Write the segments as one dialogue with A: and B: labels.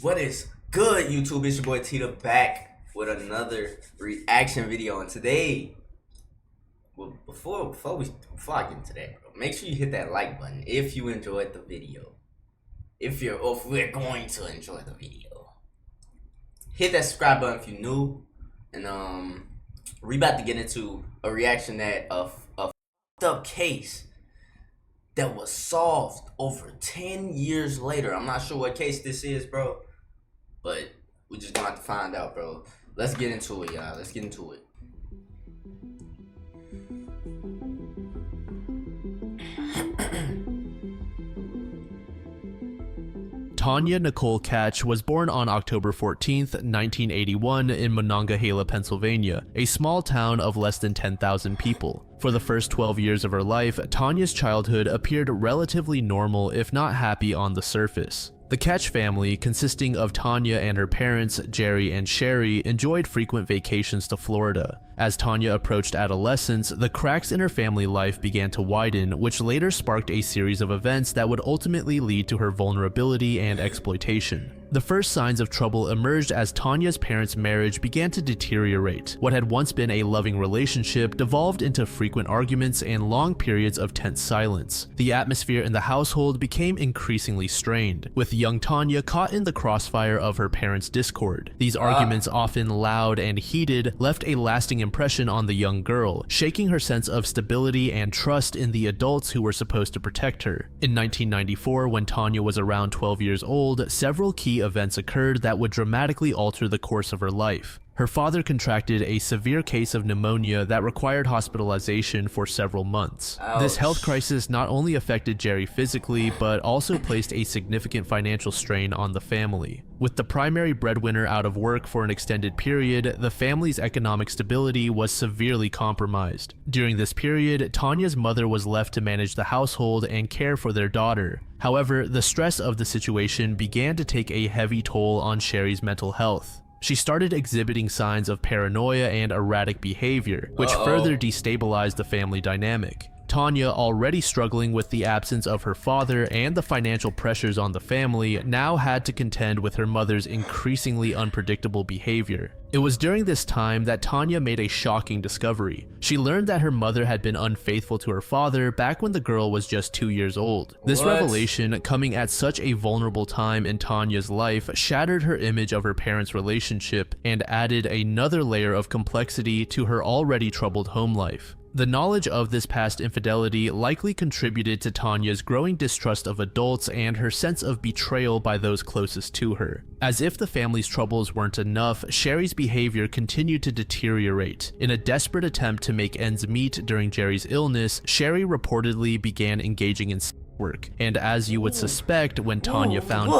A: What is good, YouTube? It's your boy Tita back with another reaction video, and today, well, before I get into that, bro, make sure you hit that like button if you enjoyed the video. If we're going to enjoy the video, hit that subscribe button if you're new, and we about to get into a reaction that of a fucked up case that was solved over 10 years later. I'm not sure what case this is, bro. But we just gonna have to find out, bro. Let's get into it, y'all. Let's get into it.
B: Tanya Nicole Catch was born on October 14th, 1981 in Monongahela, Pennsylvania, a small town of less than 10,000 people. For the first 12 years of her life, Tanya's childhood appeared relatively normal, if not happy on the surface. The Catch family, consisting of Tanya and her parents, Jerry and Sherry, enjoyed frequent vacations to Florida. As Tanya approached adolescence, the cracks in her family life began to widen, which later sparked a series of events that would ultimately lead to her vulnerability and exploitation. The first signs of trouble emerged as Tanya's parents' marriage began to deteriorate. What had once been a loving relationship devolved into frequent arguments and long periods of tense silence. The atmosphere in the household became increasingly strained, with young Tanya caught in the crossfire of her parents' discord. These arguments, often loud and heated, left a lasting impression on the young girl, shaking her sense of stability and trust in the adults who were supposed to protect her. In 1994, when Tanya was around 12 years old, several key events occurred that would dramatically alter the course of her life. Her father contracted a severe case of pneumonia that required hospitalization for several months.
A: Ouch.
B: This health crisis not only affected Jerry physically, but also placed a significant financial strain on the family. With the primary breadwinner out of work for an extended period, the family's economic stability was severely compromised. During this period, Tanya's mother was left to manage the household and care for their daughter. However, the stress of the situation began to take a heavy toll on Sherry's mental health. She started exhibiting signs of paranoia and erratic behavior, which further destabilized the family dynamic. Tanya, already struggling with the absence of her father and the financial pressures on the family, now had to contend with her mother's increasingly unpredictable behavior. It was during this time that Tanya made a shocking discovery. She learned that her mother had been unfaithful to her father back when the girl was just 2 years old. This revelation, coming at such a vulnerable time in Tanya's life, shattered her image of her parents' relationship and added another layer of complexity to her already troubled home life. The knowledge of this past infidelity likely contributed to Tanya's growing distrust of adults and her sense of betrayal by those closest to her. As if the family's troubles weren't enough, Sherry's behavior continued to deteriorate. In a desperate attempt to make ends meet during Jerry's illness, Sherry reportedly began engaging in work, and as you would suspect, when Tanya found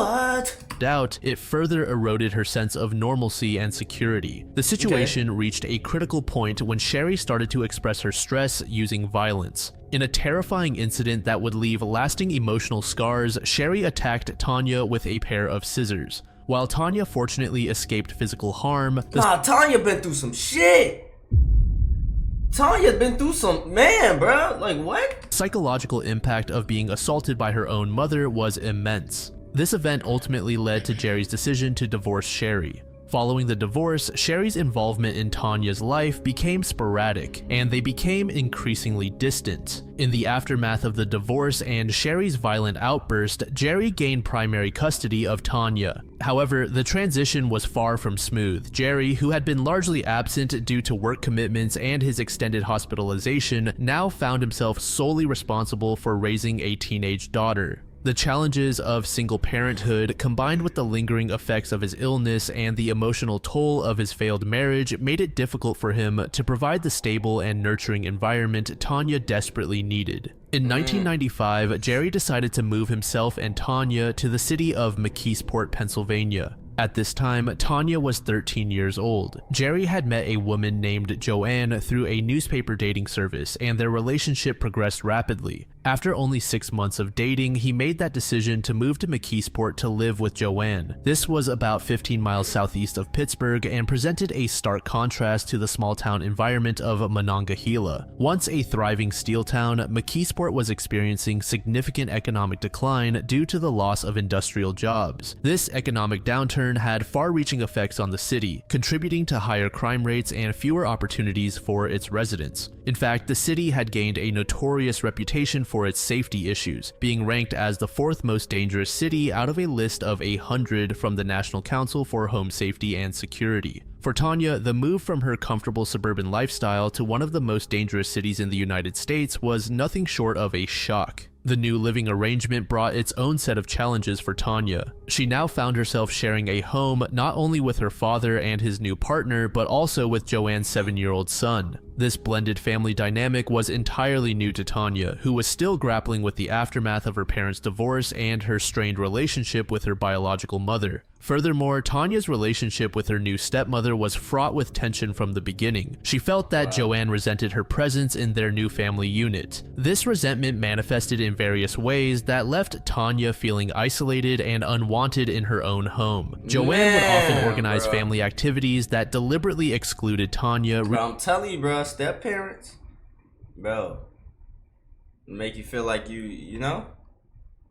B: out, it further eroded her sense of normalcy and security. The situation reached a critical point when Sherry started to express her stress using violence. In a terrifying incident that would leave lasting emotional scars, Sherry attacked Tanya with a pair of scissors. While Tanya fortunately escaped physical harm,
A: Tanya been through some shit. Tanya's been through some, man, bro. Like, what?
B: Psychological impact of being assaulted by her own mother was immense. This event ultimately led to Jerry's decision to divorce Sherry. Following the divorce, Sherry's involvement in Tanya's life became sporadic, and they became increasingly distant. In the aftermath of the divorce and Sherry's violent outburst, Jerry gained primary custody of Tanya. However, the transition was far from smooth. Jerry, who had been largely absent due to work commitments and his extended hospitalization, now found himself solely responsible for raising a teenage daughter. The challenges of single parenthood, combined with the lingering effects of his illness and the emotional toll of his failed marriage, made it difficult for him to provide the stable and nurturing environment Tanya desperately needed. In 1995, Jerry decided to move himself and Tanya to the city of McKeesport, Pennsylvania. At this time, Tanya was 13 years old. Jerry had met a woman named Joanne through a newspaper dating service, and their relationship progressed rapidly. After only 6 months of dating, he made that decision to move to McKeesport to live with Joanne. This was about 15 miles southeast of Pittsburgh and presented a stark contrast to the small-town environment of Monongahela. Once a thriving steel town, McKeesport was experiencing significant economic decline due to the loss of industrial jobs. This economic downturn had far-reaching effects on the city, contributing to higher crime rates and fewer opportunities for its residents. In fact, the city had gained a notorious reputation for its safety issues, being ranked as the 4th most dangerous city out of a list of 100 from the National Council for Home Safety and Security. For Tanya, the move from her comfortable suburban lifestyle to one of the most dangerous cities in the United States was nothing short of a shock. The new living arrangement brought its own set of challenges for Tanya. She now found herself sharing a home not only with her father and his new partner, but also with Joanne's 7-year-old son. This blended family dynamic was entirely new to Tanya, who was still grappling with the aftermath of her parents' divorce and her strained relationship with her biological mother. Furthermore, Tanya's relationship with her new stepmother was fraught with tension from the beginning. She felt that Joanne resented her presence in their new family unit. This resentment manifested in various ways that left Tanya feeling isolated and unwanted in her own home. Joanne would often organize family activities that deliberately excluded Tanya.
A: Bro, I'm telling you, bro, step parents, bro, make you feel like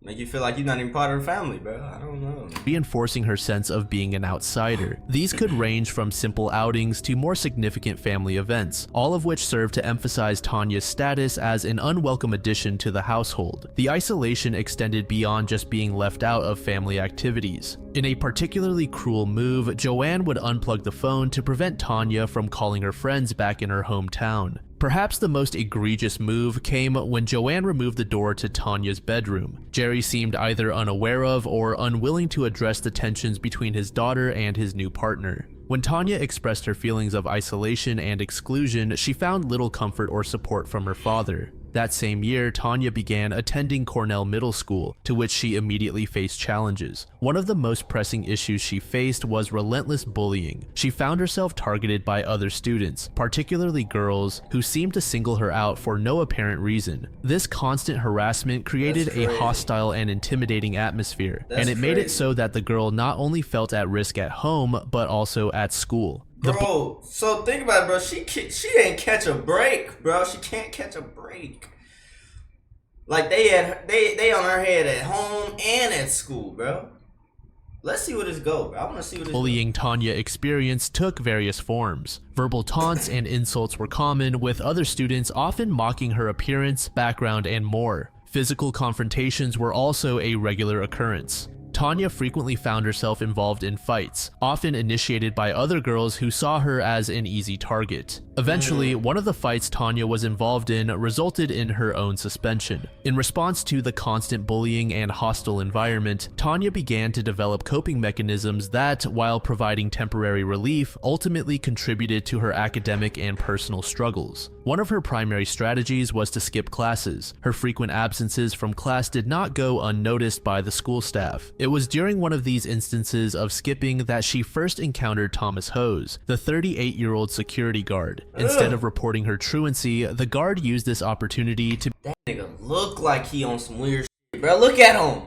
A: make you feel like you're not even part of the family, bro. I don't know.
B: Reinforcing her sense of being an outsider. These could range from simple outings to more significant family events, all of which serve to emphasize Tanya's status as an unwelcome addition to the household. The isolation extended beyond just being left out of family activities. In a particularly cruel move, Joanne would unplug the phone to prevent Tanya from calling her friends back in her hometown. Perhaps the most egregious move came when Joanne removed the door to Tanya's bedroom. Jerry seemed either unaware of or unwilling to address the tensions between his daughter and his new partner. When Tanya expressed her feelings of isolation and exclusion, she found little comfort or support from her father. That same year, Tanya began attending Cornell Middle School, to which she immediately faced challenges. One of the most pressing issues she faced was relentless bullying. She found herself targeted by other students, particularly girls, who seemed to single her out for no apparent reason. This constant harassment created a hostile and intimidating atmosphere, and it made it so that the girl not only felt at risk at home, but also at school.
A: Bro, so think about it, bro. She ain't catch a break, bro. She can't catch a break. Like they on her head at home and at school, bro. Let's see where this goes, bro. I want to see what this
B: bullying Tanya experienced took various forms. Verbal taunts and insults were common, with other students often mocking her appearance, background, and more. Physical confrontations were also a regular occurrence. Tanya frequently found herself involved in fights, often initiated by other girls who saw her as an easy target. Eventually, one of the fights Tanya was involved in resulted in her own suspension. In response to the constant bullying and hostile environment, Tanya began to develop coping mechanisms that, while providing temporary relief, ultimately contributed to her academic and personal struggles. One of her primary strategies was to skip classes. Her frequent absences from class did not go unnoticed by the school staff. It was during one of these instances of skipping that she first encountered Thomas Hose, the 38-year-old security guard. Instead of reporting her truancy, the guard used this opportunity to—
A: That nigga look like he on some weird shit, bro. Look at him.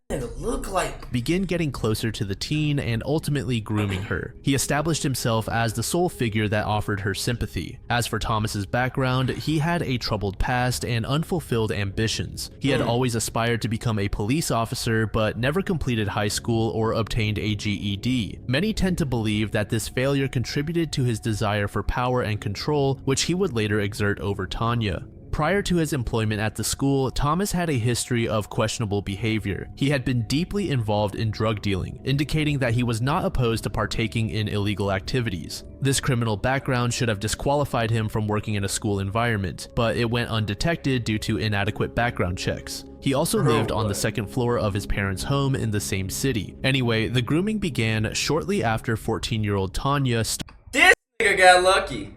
A: That nigga look like—
B: begin getting closer to the teen and ultimately grooming her. He established himself as the sole figure that offered her sympathy. As for Thomas's background, he had a troubled past and unfulfilled ambitions. He had always aspired to become a police officer, but never completed high school or obtained a GED. Many tend to believe that this failure contributed to his desire for power and control, which he would later exert over Tanya. Prior to his employment at the school, Thomas had a history of questionable behavior. He had been deeply involved in drug dealing, indicating that he was not opposed to partaking in illegal activities. This criminal background should have disqualified him from working in a school environment, but it went undetected due to inadequate background checks. He also lived on the second floor of his parents' home in the same city. Anyway, the grooming began shortly after 14-year-old Tanya
A: This nigga got lucky.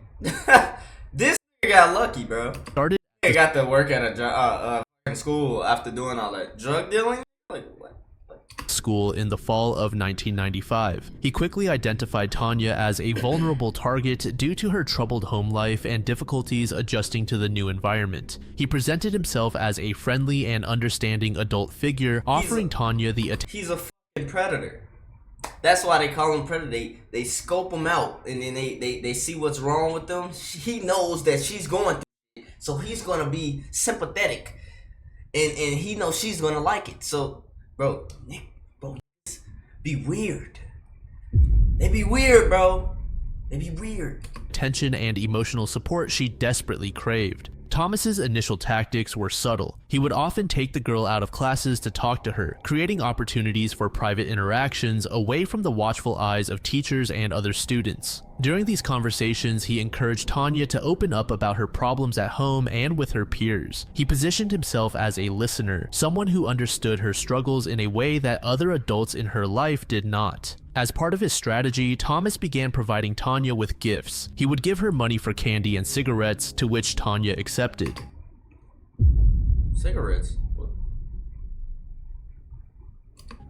A: This nigga got lucky, bro.
B: started
A: He got to work at a school after doing all that drug dealing. Like what?
B: school in the fall of 1995. He quickly identified Tanya as a vulnerable target due to her troubled home life and difficulties adjusting to the new environment. He presented himself as a friendly and understanding adult figure, offering Tanya the attention.
A: He's a fucking predator. That's why they call him predator. They scope him out, and then they see what's wrong with them. He knows that she's going through it, so he's gonna be sympathetic, and he knows she's gonna like it. So, bro, be weird. They be weird, bro. They be weird.
B: Attention and emotional support she desperately craved. Thomas's initial tactics were subtle. He would often take the girl out of classes to talk to her, creating opportunities for private interactions away from the watchful eyes of teachers and other students. During these conversations, he encouraged Tanya to open up about her problems at home and with her peers. He positioned himself as a listener, someone who understood her struggles in a way that other adults in her life did not. As part of his strategy, Thomas began providing Tanya with gifts. He would give her money for candy and cigarettes, to which Tanya accepted.
A: Cigarettes? What?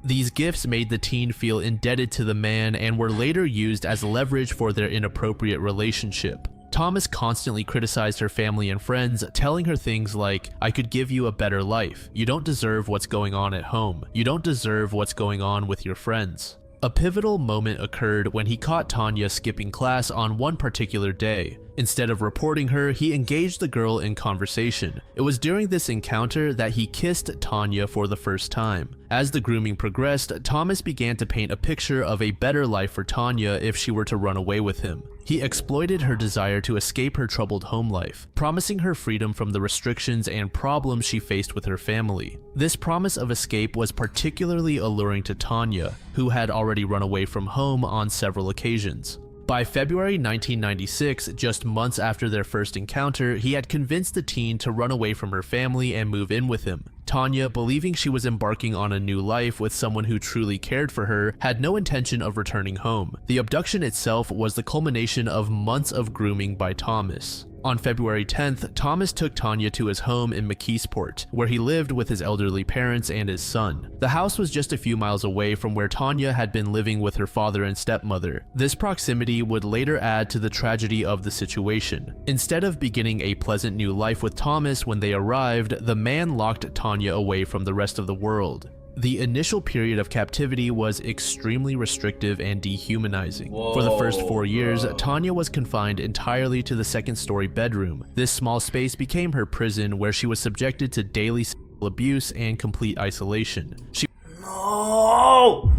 B: These gifts made the teen feel indebted to the man and were later used as leverage for their inappropriate relationship. Thomas constantly criticized her family and friends, telling her things like, "I could give you a better life. You don't deserve what's going on at home. You don't deserve what's going on with your friends." A pivotal moment occurred when he caught Tanya skipping class on one particular day. Instead of reporting her, he engaged the girl in conversation. It was during this encounter that he kissed Tanya for the first time. As the grooming progressed, Thomas began to paint a picture of a better life for Tanya if she were to run away with him. He exploited her desire to escape her troubled home life, promising her freedom from the restrictions and problems she faced with her family. This promise of escape was particularly alluring to Tanya, who had already run away from home on several occasions. By February 1996, just months after their first encounter, he had convinced the teen to run away from her family and move in with him. Tanya, believing she was embarking on a new life with someone who truly cared for her, had no intention of returning home. The abduction itself was the culmination of months of grooming by Thomas. On February 10th, Thomas took Tanya to his home in McKeesport, where he lived with his elderly parents and his son. The house was just a few miles away from where Tanya had been living with her father and stepmother. This proximity would later add to the tragedy of the situation. Instead of beginning a pleasant new life with Thomas when they arrived, the man locked Tanya away from the rest of the world. The initial period of captivity was extremely restrictive and dehumanizing. For the first 4 years, Tanya was confined entirely to the second-story bedroom. This small space became her prison, where she was subjected to daily sexual abuse and complete isolation.
A: No!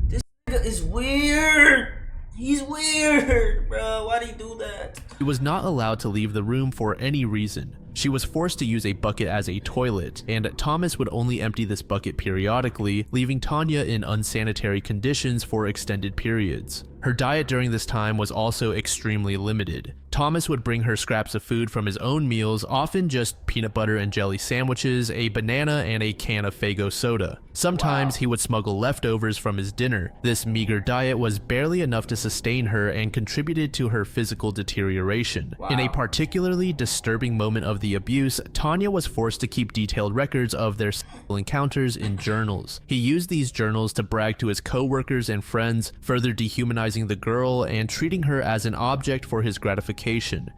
A: This nigga is weird! He's weird, bro. Why'd he do that?
B: She was not allowed to leave the room for any reason. She was forced to use a bucket as a toilet, and Thomas would only empty this bucket periodically, leaving Tanya in unsanitary conditions for extended periods. Her diet during this time was also extremely limited. Thomas would bring her scraps of food from his own meals, often just peanut butter and jelly sandwiches, a banana, and a can of Faygo soda. Sometimes he would smuggle leftovers from his dinner. This meager diet was barely enough to sustain her and contributed to her physical deterioration. In a particularly disturbing moment of the abuse, Tanya was forced to keep detailed records of their sexual encounters in journals. He used these journals to brag to his co-workers and friends, further dehumanizing the girl and treating her as an object for his gratification.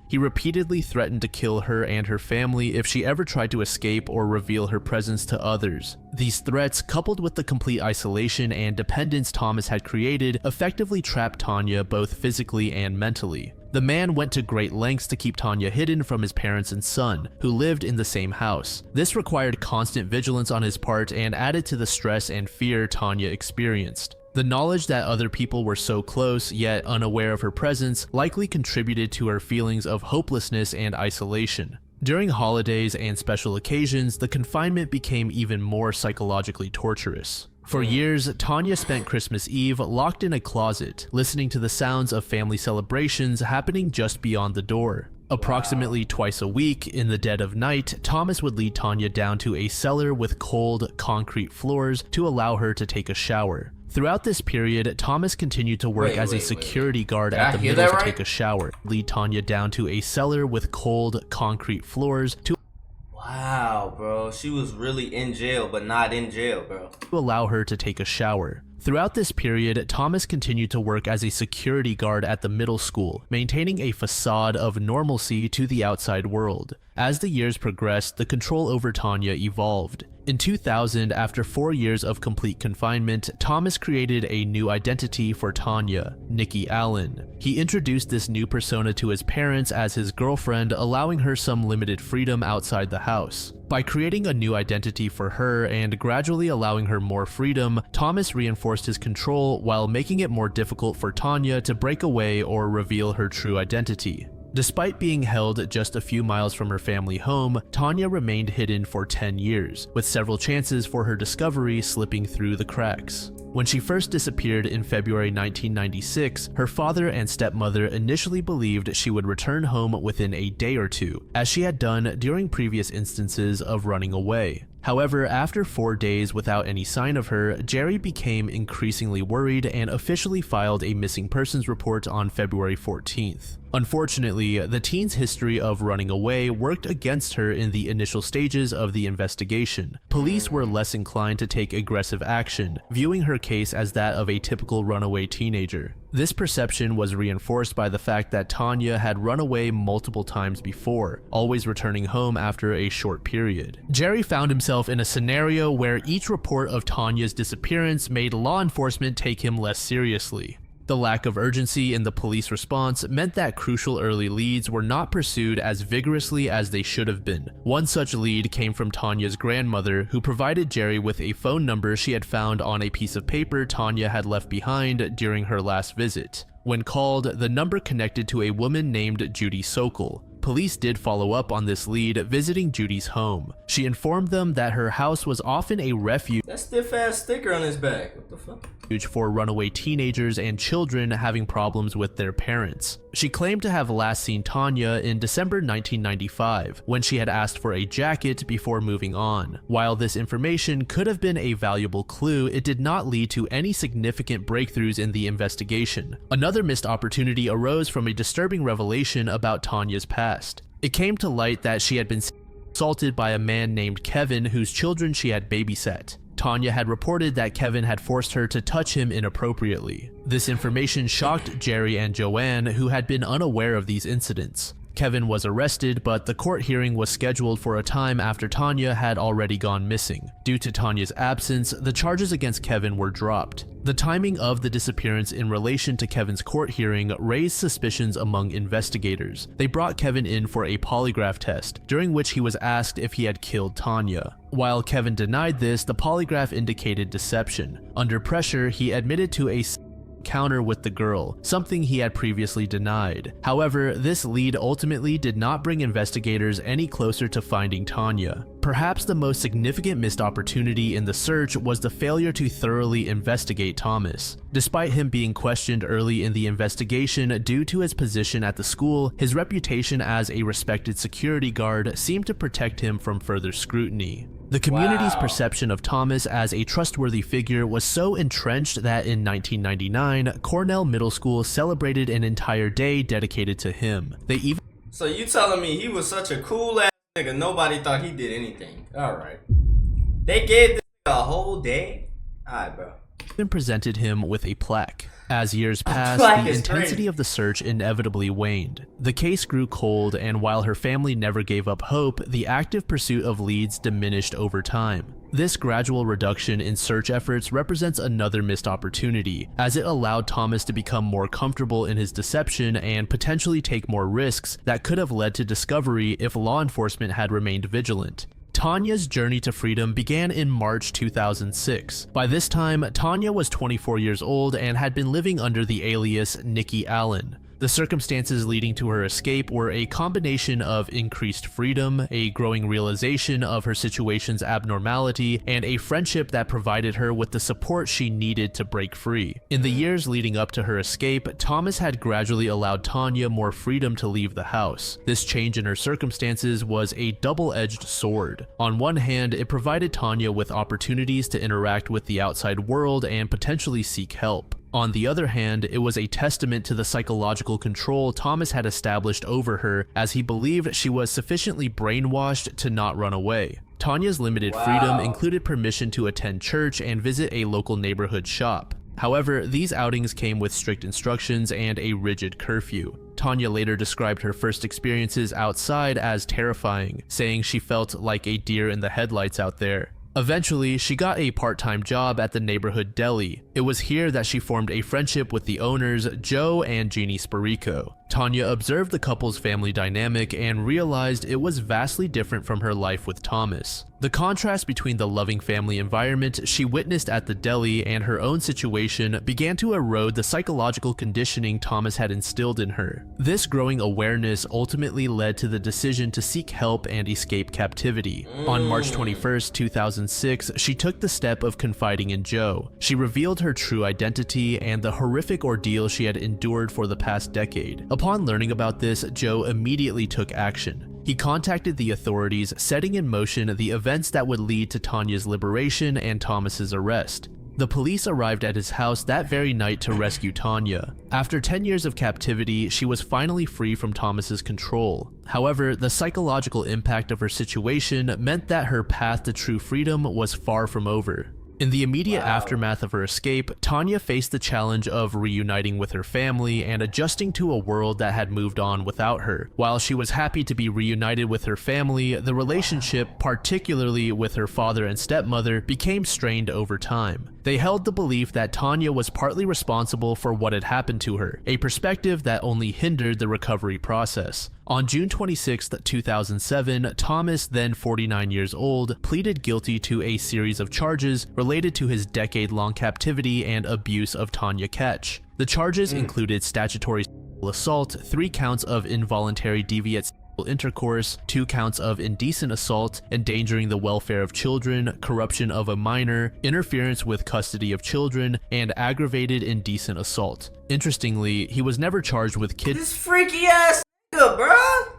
B: He repeatedly threatened to kill her and her family if she ever tried to escape or reveal her presence to others. These threats, coupled with the complete isolation and dependence Thomas had created, effectively trapped Tanya both physically and mentally. The man went to great lengths to keep Tanya hidden from his parents and son, who lived in the same house. This required constant vigilance on his part and added to the stress and fear Tanya experienced. The knowledge that other people were so close, yet unaware of her presence, likely contributed to her feelings of hopelessness and isolation. During holidays and special occasions, the confinement became even more psychologically torturous. For years, Tanya spent Christmas Eve locked in a closet, listening to the sounds of family celebrations happening just beyond the door. Approximately twice a week, in the dead of night, Thomas would lead Tanya down to a cellar with cold, concrete floors to allow her to take a shower. Throughout this period, Thomas continued to work as a security guard at the middle to take a shower. Lead Tanya down to a cellar with cold, concrete floors to...
A: Wow, bro. She was really in jail, but not in jail, bro.
B: To allow her to take a shower. Throughout this period, Thomas continued to work as a security guard at the middle school, maintaining a facade of normalcy to the outside world. As the years progressed, the control over Tanya evolved. In 2000, after 4 years of complete confinement, Thomas created a new identity for Tanya, Nikki Allen. He introduced this new persona to his parents as his girlfriend, allowing her some limited freedom outside the house. By creating a new identity for her and gradually allowing her more freedom, Thomas reinforced his control while making it more difficult for Tanya to break away or reveal her true identity. Despite being held just a few miles from her family home, Tanya remained hidden for 10 years, with several chances for her discovery slipping through the cracks. When she first disappeared in February 1996, her father and stepmother initially believed she would return home within a day or two, as she had done during previous instances of running away. However, after 4 days without any sign of her, Jerry became increasingly worried and officially filed a missing persons report on February 14th. Unfortunately, the teen's history of running away worked against her in the initial stages of the investigation. Police were less inclined to take aggressive action, viewing her case as that of a typical runaway teenager. This perception was reinforced by the fact that Tanya had run away multiple times before, always returning home after a short period. Jerry found himself in a scenario where each report of Tanya's disappearance made law enforcement take him less seriously. The lack of urgency in the police response meant that crucial early leads were not pursued as vigorously as they should have been. One such lead came from Tanya's grandmother, who provided Jerry with a phone number she had found on a piece of paper Tanya had left behind during her last visit. When called, the number connected to a woman named Judy Sokol. Police did follow up on this lead, visiting Judy's home. She informed them that her house was often a refuge.
A: That stiff-ass sticker on his back. What the fuck?
B: For runaway teenagers and children having problems with their parents. She claimed to have last seen Tanya in December 1995, when she had asked for a jacket before moving on. While this information could have been a valuable clue, it did not lead to any significant breakthroughs in the investigation. Another missed opportunity arose from a disturbing revelation about Tanya's past. It came to light that she had been assaulted by a man named Kevin, whose children she had babysat. Tanya had reported that Kevin had forced her to touch him inappropriately. This information shocked Jerry and Joanne, who had been unaware of these incidents. Kevin was arrested, but the court hearing was scheduled for a time after Tanya had already gone missing. Due to Tanya's absence, the charges against Kevin were dropped. The timing of the disappearance in relation to Kevin's court hearing raised suspicions among investigators. They brought Kevin in for a polygraph test, during which he was asked if he had killed Tanya. While Kevin denied this, the polygraph indicated deception. Under pressure, he admitted to a encounter with the girl, something he had previously denied. However, this lead ultimately did not bring investigators any closer to finding Tanya. Perhaps the most significant missed opportunity in the search was the failure to thoroughly investigate Thomas. Despite him being questioned early in the investigation due to his position at the school, his reputation as a respected security guard seemed to protect him from further scrutiny. The community's perception of Thomas as a trustworthy figure was so entrenched that in 1999, Cornell Middle School celebrated an entire day dedicated to him. They even
A: So you telling me he was such a cool ass nigga, nobody thought he did anything. Alright. They gave this nigga a whole day? Alright, bro.
B: presented him with a plaque. As years passed,
A: plaque
B: the
A: is
B: intensity
A: crazy.
B: of the search inevitably waned. The case grew cold, and while her family never gave up hope, the active pursuit of leads diminished over time. This gradual reduction in search efforts represents another missed opportunity, as it allowed Thomas to become more comfortable in his deception and potentially take more risks that could have led to discovery if law enforcement had remained vigilant. Tanya's journey to freedom began in March 2006. By this time, Tanya was 24 years old and had been living under the alias Nikki Allen. The circumstances leading to her escape were a combination of increased freedom, a growing realization of her situation's abnormality, and a friendship that provided her with the support she needed to break free. In the years leading up to her escape, Thomas had gradually allowed Tanya more freedom to leave the house. This change in her circumstances was a double-edged sword. On one hand, it provided Tanya with opportunities to interact with the outside world and potentially seek help. On the other hand, it was a testament to the psychological control Thomas had established over her, as he believed she was sufficiently brainwashed to not run away. Tanya's limited freedom included permission to attend church and visit a local neighborhood shop. However, these outings came with strict instructions and a rigid curfew. Tanya later described her first experiences outside as terrifying, saying she felt like a deer in the headlights out there. Eventually, she got a part-time job at the neighborhood deli. It was here that she formed a friendship with the owners, Joe and Jeannie Sparico. Tanya observed the couple's family dynamic and realized it was vastly different from her life with Thomas. The contrast between the loving family environment she witnessed at the deli and her own situation began to erode the psychological conditioning Thomas had instilled in her. This growing awareness ultimately led to the decision to seek help and escape captivity. On March 21st, 2006, she took the step of confiding in Joe. She revealed her true identity and the horrific ordeal she had endured for the past decade. Upon learning about this, Joe immediately took action. He contacted the authorities, setting in motion the events that would lead to Tanya's liberation and Thomas's arrest. The police arrived at his house that very night to rescue Tanya. After 10 years of captivity, she was finally free from Thomas's control. However, the psychological impact of her situation meant that her path to true freedom was far from over. In the immediate aftermath of her escape, Tanya faced the challenge of reuniting with her family and adjusting to a world that had moved on without her. While she was happy to be reunited with her family, the relationship, particularly with her father and stepmother, became strained over time. They held the belief that Tanya was partly responsible for what had happened to her, a perspective that only hindered the recovery process. On June 26, 2007, Thomas, then 49 years old, pleaded guilty to a series of charges related to his decade-long captivity and abuse of Tanya Ketch. The charges included statutory sexual assault, 3 counts of involuntary deviant sexual intercourse, 2 counts of indecent assault, endangering the welfare of children, corruption of a minor, interference with custody of children, and aggravated indecent assault. Interestingly, he was never charged with
A: This freaky ass nigga, bruh.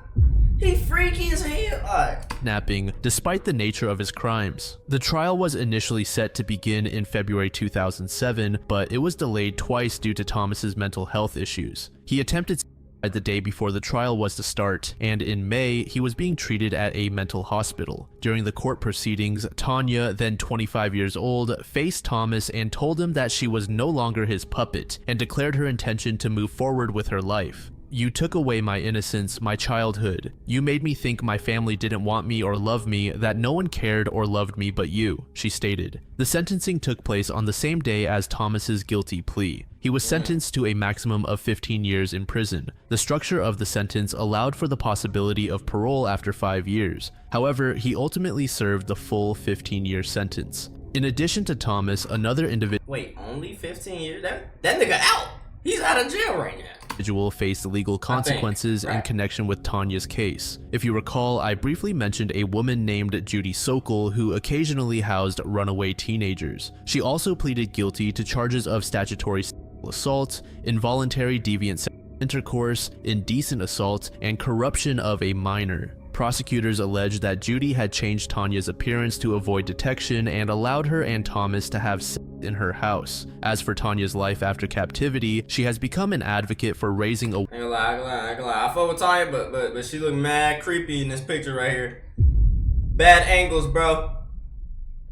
A: He freaky as hell.
B: kidnapping, despite the nature of his crimes. The trial was initially set to begin in February 2007, but it was delayed twice due to Thomas's mental health issues. He attempted suicide the day before the trial was to start, and in May, he was being treated at a mental hospital. During the court proceedings, Tanya, then 25 years old, faced Thomas and told him that she was no longer his puppet, and declared her intention to move forward with her life. "You took away my innocence, my childhood. You made me think my family didn't want me or love me, that no one cared or loved me but you," she stated. The sentencing took place on the same day as Thomas's guilty plea. He was sentenced to a maximum of 15 years in prison. The structure of the sentence allowed for the possibility of parole after 5 years. However, he ultimately served the full 15-year sentence. In addition to Thomas, another individual
A: Wait, only 15 years? That nigga out. He's out of jail right now.
B: Faced legal consequences in connection with Tanya's case. If you recall, I briefly mentioned a woman named Judy Sokol who occasionally housed runaway teenagers. She also pleaded guilty to charges of statutory sexual assault, involuntary deviant sexual intercourse, indecent assault, and corruption of a minor. Prosecutors alleged that Judy had changed Tanya's appearance to avoid detection and allowed her and Thomas to have sex in her house. As for Tanya's life after captivity, she has become an advocate for raising a—
A: I ain't gonna lie. I fuck with Tanya, but she look mad creepy in this picture right here. Bad angles, bro.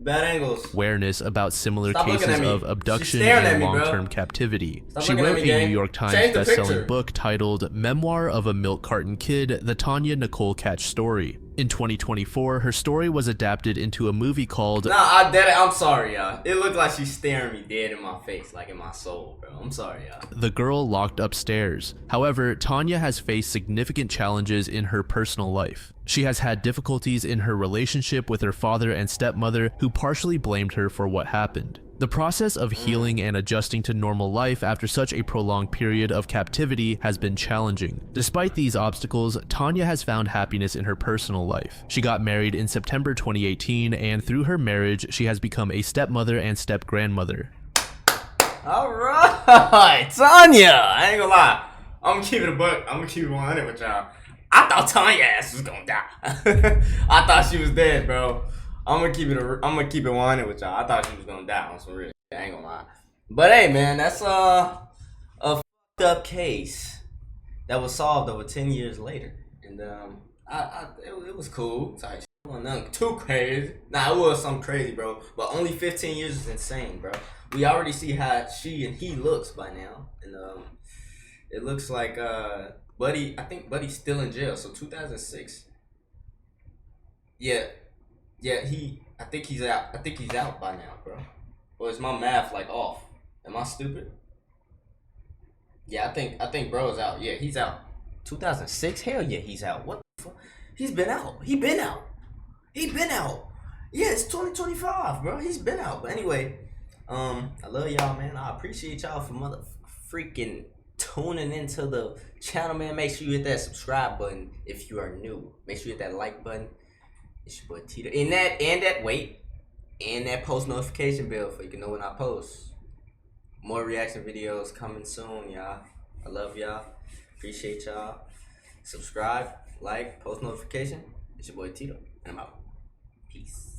A: Bad angles.
B: awareness about similar
A: Stop
B: cases of abduction and long-term captivity. She wrote a New York Times best-selling book titled Memoir of a Milk Carton Kid, The Tanya Nicole Ketch Story. In 2024, her story was adapted into a movie called—
A: I'm sorry, y'all. It looked like she's staring me dead in my face, like in my soul, bro. I'm sorry, y'all.
B: The Girl Locked Upstairs. However, Tanya has faced significant challenges in her personal life. She has had difficulties in her relationship with her father and stepmother, who partially blamed her for what happened. The process of healing and adjusting to normal life after such a prolonged period of captivity has been challenging. Despite these obstacles, Tanya has found happiness in her personal life. She got married in September 2018, and through her marriage, she has become a stepmother and step-grandmother.
A: Alright, Tanya! I ain't gonna lie. I'm gonna keep it a buck. I'm gonna keep it 100 with y'all. I thought Tanya ass was gonna die. I thought she was dead, bro. I'm gonna keep it 100 with y'all. I thought she was gonna die on some real shit. I ain't gonna lie. But hey, man, that's a fucked up case that was solved over 10 years later, and it was cool. Well, nothing too crazy. Nah, it was something crazy, bro. But only 15 years is insane, bro. We already see how she and he looks by now, and it looks like Buddy. I think Buddy's still in jail. So 2006. Yeah, yeah. I think he's out. I think he's out by now, bro. Or is my math like off? Am I stupid? Yeah, I think bro's out. Yeah, he's out. 2006? Hell yeah, he's out. What the fuck? He's been out. He been out. He been out. Yeah, it's 2025, bro. He's been out. But anyway, I love y'all, man. I appreciate y'all for mother freaking tuning into the channel, man. Make sure you hit that subscribe button if you are new. Make sure you hit that like button. It's your boy Tito. And that post notification bell so you can know when I post. More reaction videos coming soon, y'all. I love y'all. Appreciate y'all. Subscribe, like, post notification. It's your boy Tito, and I'm out. Peace.